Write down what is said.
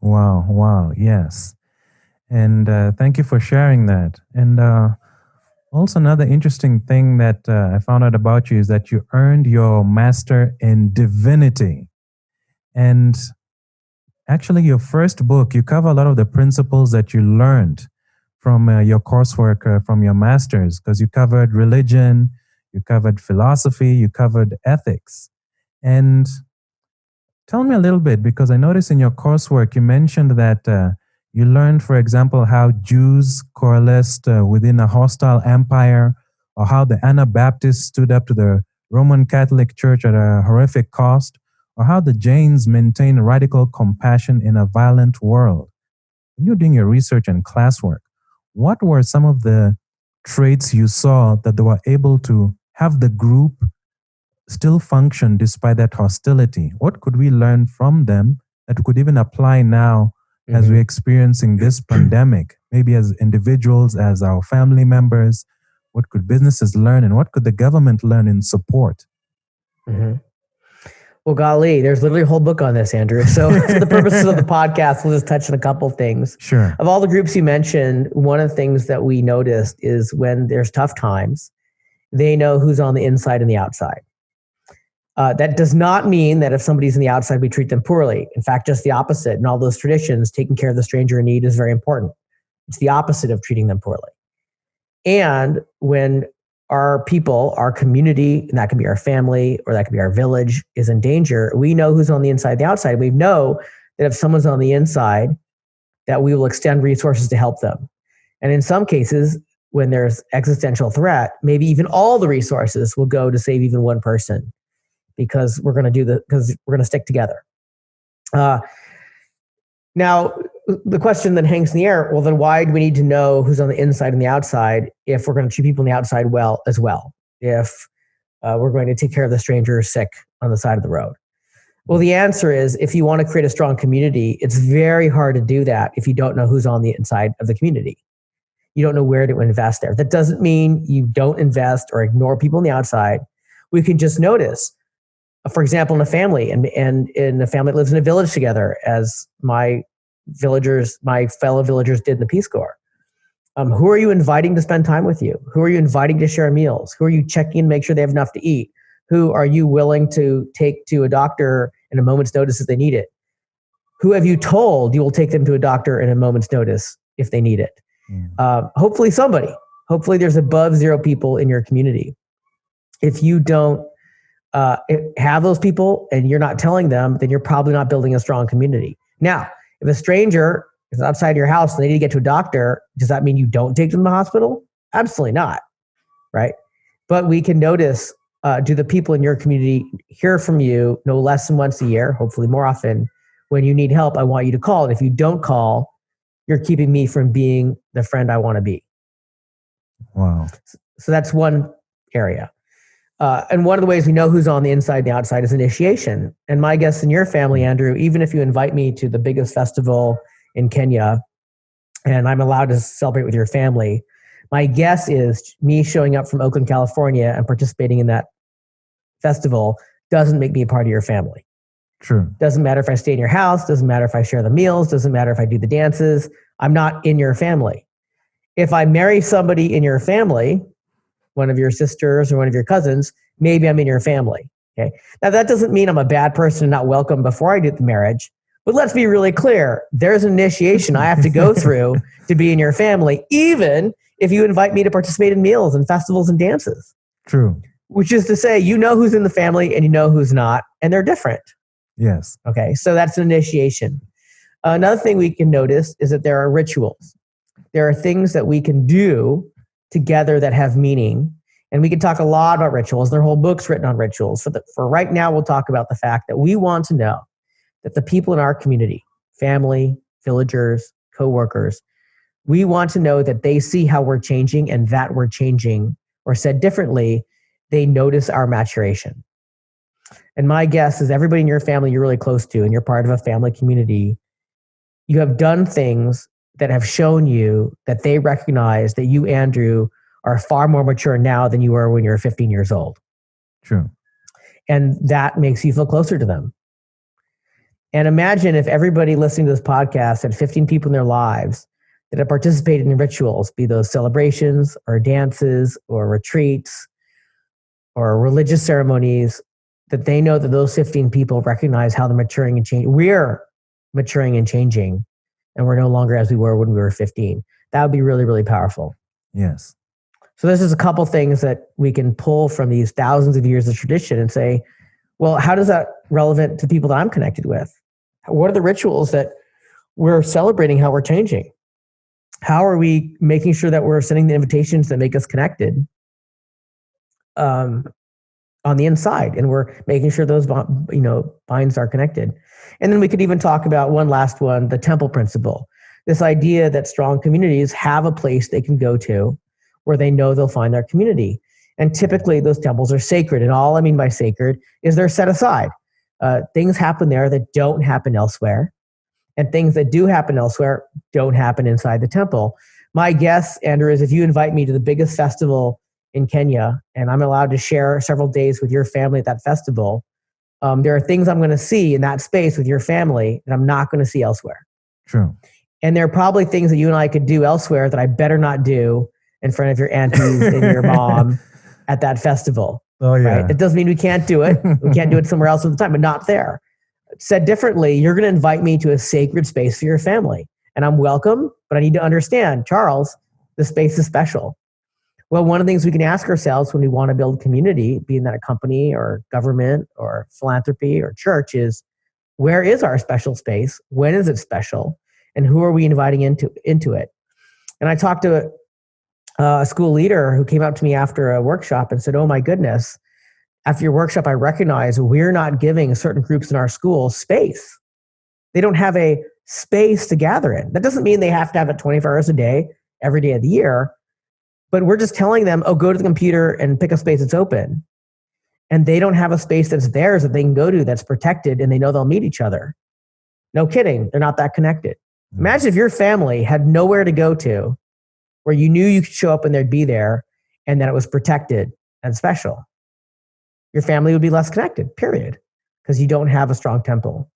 Wow, wow, yes. And thank you for sharing that. And also, another interesting thing that I found out about you is that you earned your master in divinity. And actually, your first book, you cover a lot of the principles that you learned from your coursework from your masters, because you covered religion, you covered philosophy, you covered ethics. And tell me a little bit, because I noticed in your coursework you mentioned that you learned, for example, how Jews coalesced within a hostile empire, or how the Anabaptists stood up to the Roman Catholic Church at a horrific cost, or how the Jains maintained radical compassion in a violent world. When you're doing your research and classwork, what were some of the traits you saw that they were able to have the group still function despite that hostility? What could we learn from them that could even apply now as we're experiencing this pandemic, maybe as individuals, as our family members? What could businesses learn, and what could the government learn in support? Well, golly, there's literally a whole book on this, Andrew. So for the purposes of the podcast, we'll just touch on a couple things. Sure. Of all the groups you mentioned, one of the things that we noticed is when there's tough times, they know who's on the inside and the outside. That does not mean that if somebody's on the outside, we treat them poorly. In fact, just the opposite. In all those traditions, taking care of the stranger in need is very important. It's the opposite of treating them poorly. And when our people, our community, and that can be our family or that can be our village, is in danger, we know who's on the inside and the outside. We know that if someone's on the inside, that we will extend resources to help them. And in some cases, when there's existential threat, maybe even all the resources will go to save even one person, because we're going to stick together. Now, the question then hangs in the air, well, then why do we need to know who's on the inside and the outside if we're going to treat people on the outside well as well? If we're going to take care of the stranger who's sick on the side of the road? Well, the answer is, if you want to create a strong community, it's very hard to do that if you don't know who's on the inside of the community. You don't know where to invest there. That doesn't mean you don't invest or ignore people on the outside. We can just notice, for example, in a family, and in a family that lives in a village together, as my fellow villagers did in the Peace Corps. Who are you inviting to spend time with you? Who are you inviting to share meals? Who are you checking to make sure they have enough to eat? Who are you willing to take to a doctor in a moment's notice if they need it? Who have you told you will take them to a doctor in a moment's notice if they need it? Hopefully somebody. Hopefully there's above 0 people in your community. If you don't have those people and you're not telling them, then you're probably not building a strong community. Now, if a stranger is outside your house and they need to get to a doctor, does that mean you don't take them to the hospital? Absolutely not, right? But we can notice, do the people in your community hear from you no less than once a year, hopefully more often? When you need help, I want you to call. And if you don't call, you're keeping me from being the friend I want to be. Wow. So that's one area. And one of the ways we know who's on the inside and the outside is initiation. And my guess in your family, Andrew, even if you invite me to the biggest festival in Kenya and I'm allowed to celebrate with your family, my guess is me showing up from Oakland, California and participating in that festival doesn't make me a part of your family. True. Doesn't matter if I stay in your house, doesn't matter if I share the meals, doesn't matter if I do the dances. I'm not in your family. If I marry somebody in your family, one of your sisters or one of your cousins, maybe I'm in your family. Okay. Now that doesn't mean I'm a bad person and not welcome before I do the marriage, but let's be really clear. There's an initiation I have to go through to be in your family, even if you invite me to participate in meals and festivals and dances. True. Which is to say, you know who's in the family and you know who's not, and they're different. Yes. Okay. So that's an initiation. Another thing we can notice is that there are rituals. There are things that we can do together that have meaning. And we can talk a lot about rituals. There are whole books written on rituals. For right now, we'll talk about the fact that we want to know that the people in our community, family, villagers, coworkers, we want to know that they see how we're changing and that we're changing, or said differently, they notice our maturation. And my guess is everybody in your family you're really close to and you're part of a family community, you have done things that have shown you that they recognize that you, Andrew, are far more mature now than you were when you were 15 years old. True. And that makes you feel closer to them. And imagine if everybody listening to this podcast had 15 people in their lives that have participated in rituals, be those celebrations or dances or retreats or religious ceremonies, that they know that those 15 people recognize how they're maturing and changing. We're maturing and changing, and we're no longer as we were when we were 15. That would be really, really powerful. Yes. So this is a couple things that we can pull from these thousands of years of tradition and say, well, how does that relevant to people that I'm connected with? What are the rituals that we're celebrating how we're changing? How are we making sure that we're sending the invitations that make us connected on the inside, and we're making sure those binds are connected? And then we could even talk about one last one, the temple principle. This idea that strong communities have a place they can go to where they know they'll find their community. And typically those temples are sacred. And all I mean by sacred is they're set aside. Things happen there that don't happen elsewhere. And things that do happen elsewhere don't happen inside the temple. My guess, Andrew, is if you invite me to the biggest festival in Kenya and I'm allowed to share several days with your family at that festival, there are things I'm going to see in that space with your family that I'm not going to see elsewhere. True. And there are probably things that you and I could do elsewhere that I better not do in front of your aunties and your mom at that festival. Oh, yeah. Right? It doesn't mean we can't do it. We can't do it somewhere else at the time, but not there. Said differently, you're going to invite me to a sacred space for your family. And I'm welcome, but I need to understand, Charles, the space is special. Well, one of the things we can ask ourselves when we want to build community, being that a company or government or philanthropy or church, is where is our special space? When is it special? And who are we inviting into it? And I talked to a school leader who came up to me after a workshop and said, oh my goodness, after your workshop, I recognize we're not giving certain groups in our school space. They don't have a space to gather in. That doesn't mean they have to have it 24 hours a day, every day of the year. But we're just telling them, oh, go to the computer and pick a space that's open. And they don't have a space that's theirs that they can go to that's protected and they know they'll meet each other. No kidding. They're not that connected. Imagine if your family had nowhere to go to where you knew you could show up and they'd be there and that it was protected and special. Your family would be less connected, period, because you don't have a strong temple.